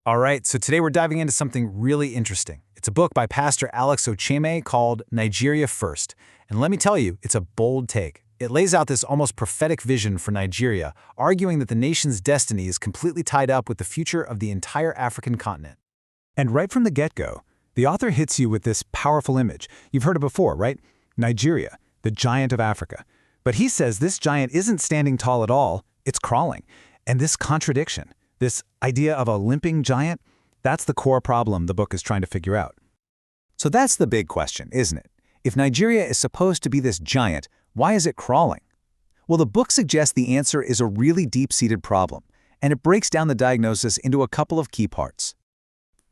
All right, so today we're diving into something really interesting. It's a book by Pastor Alex Ocheme called Nigeria First. And let me tell you, it's a bold take. It lays out this almost prophetic vision for Nigeria, arguing that the nation's destiny is completely tied up with the future of the entire African continent. And right from the get-go, the author hits you with this powerful image. You've heard it before, right? Nigeria, the giant of Africa. But he says this giant isn't standing tall at all, it's crawling. And this contradiction, this idea of a limping giant, that's the core problem the book is trying to figure out. So that's the big question, isn't it? If Nigeria is supposed to be this giant, why is it crawling? Well, the book suggests the answer is a really deep-seated problem, and it breaks down the diagnosis into a couple of key parts.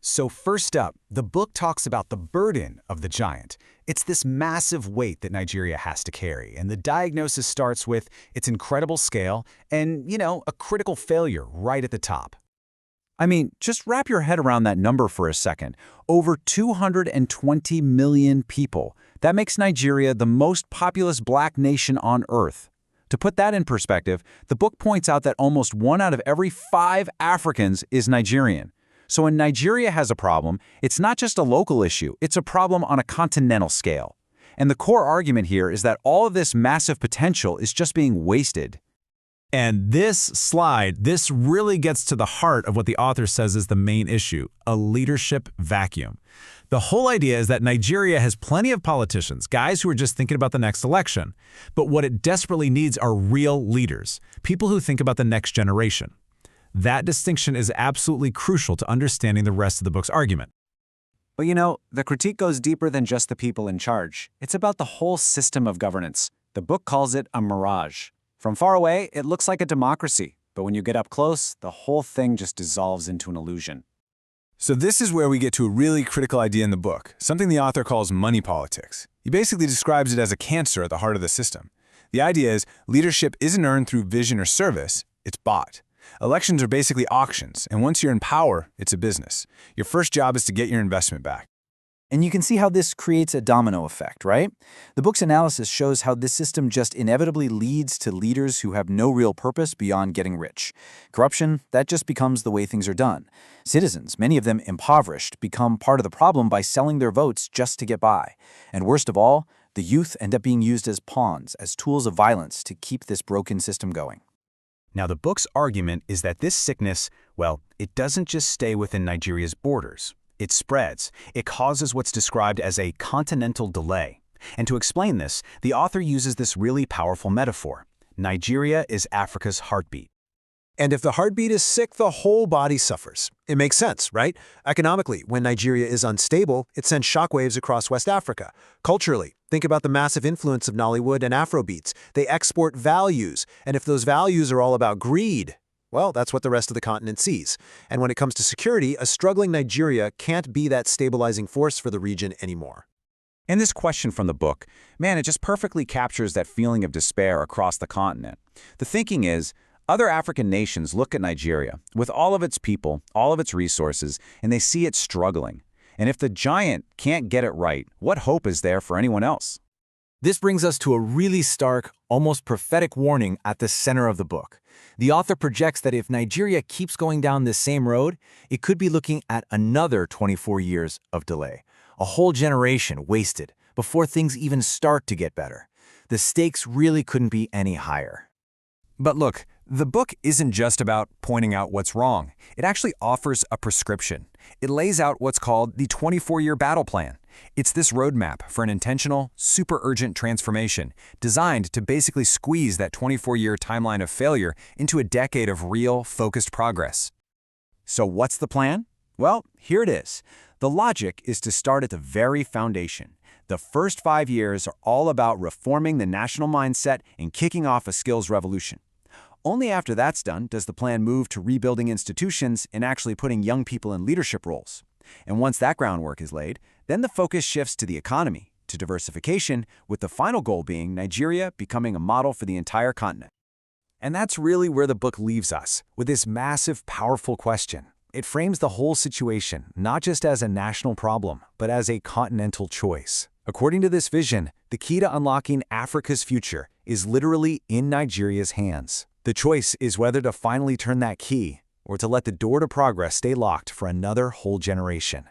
So first up, the book talks about the burden of the giant. It's this massive weight that Nigeria has to carry, and the diagnosis starts with its incredible scale and, a critical failure right at the top. I mean, just wrap your head around that number for a second. Over 220 million people. That makes Nigeria the most populous black nation on Earth. To put that in perspective, the book points out that almost 1 out of every 5 Africans is Nigerian. So when Nigeria has a problem, it's not just a local issue, it's a problem on a continental scale. And the core argument here is that all of this massive potential is just being wasted. And this really gets to the heart of what the author says is the main issue, a leadership vacuum. The whole idea is that Nigeria has plenty of politicians, guys who are just thinking about the next election. But what it desperately needs are real leaders, people who think about the next generation. That distinction is absolutely crucial to understanding the rest of the book's argument. But the critique goes deeper than just the people in charge. It's about the whole system of governance. The book calls it a mirage. From far away, it looks like a democracy, but when you get up close, the whole thing just dissolves into an illusion. So this is where we get to a really critical idea in the book, something the author calls money politics. He basically describes it as a cancer at the heart of the system. The idea is leadership isn't earned through vision or service, it's bought. Elections are basically auctions, and once you're in power, it's a business. Your first job is to get your investment back. And you can see how this creates a domino effect, right? The book's analysis shows how this system just inevitably leads to leaders who have no real purpose beyond getting rich. Corruption, that just becomes the way things are done. Citizens, many of them impoverished, become part of the problem by selling their votes just to get by. And worst of all, the youth end up being used as pawns, as tools of violence to keep this broken system going. Now, the book's argument is that this sickness, it doesn't just stay within Nigeria's borders. It spreads. It causes what's described as a continental delay. And to explain this, the author uses this really powerful metaphor. Nigeria is Africa's heartbeat. And if the heartbeat is sick, the whole body suffers. It makes sense, right? Economically, when Nigeria is unstable, it sends shockwaves across West Africa. Culturally, think about the massive influence of Nollywood and Afrobeats. They export values, and if those values are all about greed, well, that's what the rest of the continent sees. And when it comes to security, a struggling Nigeria can't be that stabilizing force for the region anymore. And this question from the book, it just perfectly captures that feeling of despair across the continent. The thinking is, other African nations look at Nigeria, with all of its people, all of its resources, and they see it struggling. And if the giant can't get it right, what hope is there for anyone else? This brings us to a really stark, almost prophetic warning at the center of the book. The author projects that if Nigeria keeps going down this same road, it could be looking at another 24 years of delay. A whole generation wasted before things even start to get better. The stakes really couldn't be any higher. But look, the book isn't just about pointing out what's wrong. It actually offers a prescription. It lays out what's called the 24-year battle plan. It's this roadmap for an intentional, super urgent transformation designed to basically squeeze that 24-year timeline of failure into a decade of real, focused progress. So what's the plan? Well, here it is. The logic is to start at the very foundation. The first 5 years are all about reforming the national mindset and kicking off a skills revolution. Only after that's done does the plan move to rebuilding institutions and actually putting young people in leadership roles. And once that groundwork is laid, then the focus shifts to the economy, to diversification, with the final goal being Nigeria becoming a model for the entire continent. And that's really where the book leaves us, with this massive, powerful question. It frames the whole situation, not just as a national problem, but as a continental choice. According to this vision, the key to unlocking Africa's future is literally in Nigeria's hands. The choice is whether to finally turn that key or to let the door to progress stay locked for another whole generation.